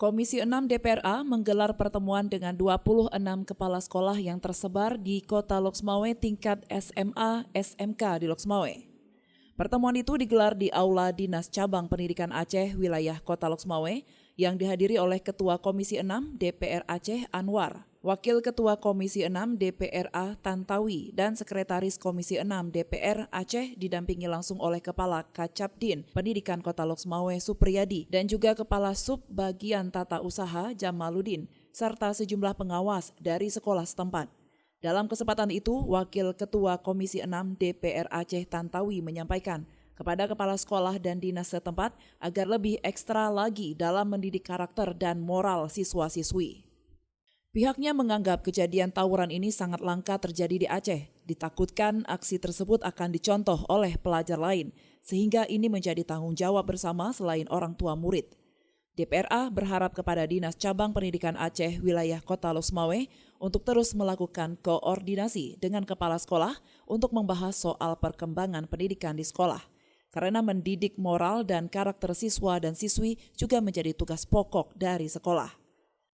Komisi 6 DPRA menggelar pertemuan dengan 26 kepala sekolah yang tersebar di Kota Loksmawe tingkat SMA, SMK di Loksmawe. Pertemuan itu digelar di Aula Dinas Cabang Pendidikan Aceh wilayah Kota Loksmawe yang dihadiri oleh Ketua Komisi 6 DPR Aceh Anwar, Wakil Ketua Komisi 6 DPRA Tantawi, dan Sekretaris Komisi 6 DPR Aceh didampingi langsung oleh Kepala Kacapdin Pendidikan Kota Loksmawe Supriyadi dan juga Kepala Sub Bagian Tata Usaha Jamaluddin serta sejumlah pengawas dari sekolah setempat. Dalam kesempatan itu, Wakil Ketua Komisi 6 DPR Aceh Tantawi menyampaikan kepada kepala sekolah dan dinas setempat agar lebih ekstra lagi dalam mendidik karakter dan moral siswa-siswi. Pihaknya menganggap kejadian tawuran ini sangat langka terjadi di Aceh. Ditakutkan aksi tersebut akan dicontoh oleh pelajar lain, sehingga ini menjadi tanggung jawab bersama selain orang tua murid. DPRA berharap kepada Dinas Cabang Pendidikan Aceh wilayah Kota Loksmawe untuk terus melakukan koordinasi dengan kepala sekolah untuk membahas soal perkembangan pendidikan di sekolah. Karena mendidik moral dan karakter siswa dan siswi juga menjadi tugas pokok dari sekolah.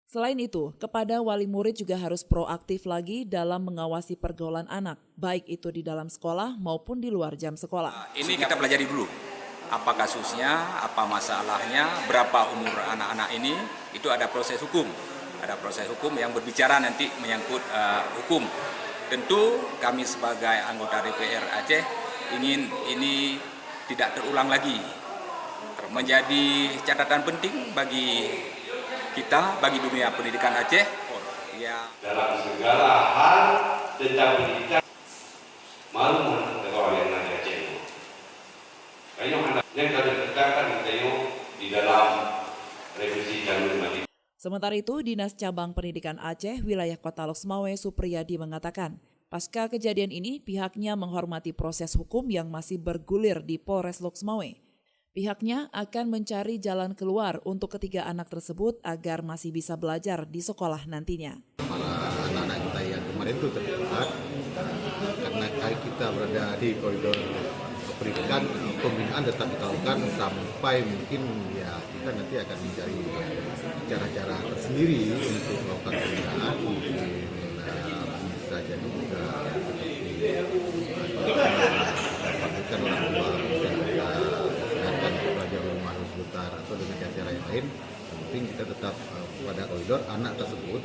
Selain itu, kepada wali murid juga harus proaktif lagi dalam mengawasi pergaulan anak, baik itu di dalam sekolah maupun di luar jam sekolah. Ini kita pelajari dulu, apa kasusnya, apa masalahnya, berapa umur anak-anak ini, itu ada proses hukum. Ada proses hukum yang berbicara nanti menyangkut hukum. Tentu kami sebagai anggota DPR Aceh ingin ini tidak terulang lagi. Menjadi catatan penting bagi kita, bagi dunia pendidikan Aceh. Dalam segala hal tentang pendidikan, malu orang yang nanti Aceh itu. Yang kami tekankan di dalam revisi Jalur. Sementara itu, Dinas Cabang Pendidikan Aceh wilayah Kota Loksmawe Supriyadi mengatakan, pasca kejadian ini pihaknya menghormati proses hukum yang masih bergulir di Polres Loksmawe. Pihaknya akan mencari jalan keluar untuk ketiga anak tersebut agar masih bisa belajar di sekolah nantinya. Para anak-anak kita yang kemarin itu terlibat karena kita berada di koridor pendidikan, pembinaan tetap kita lakukan sampai mungkin ya kita nanti akan mencari cara-cara tersendiri untuk melakukan pembinaan. Mungkin bisa jadi juga seperti mendapatkan orang tua dan kita akan belajar rumah sebentar atau dengan cara yang lain. Yang penting kita tetap pada koridor anak tersebut.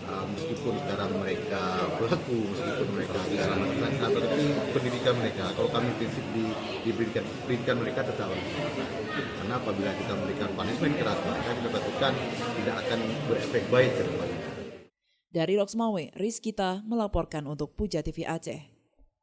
Meskipun sekarang mereka pelaku, meskipun mereka sekarang tersangka, tetapi pendidikan mereka, kalau kami prinsip di pendidikan mereka tetap harus. Karena apabila kita memberikan punishment keras, maka kita takutkan tidak akan berefek baik ke depannya. Dari Loksmawe, Rizkita melaporkan untuk Puja TV Aceh.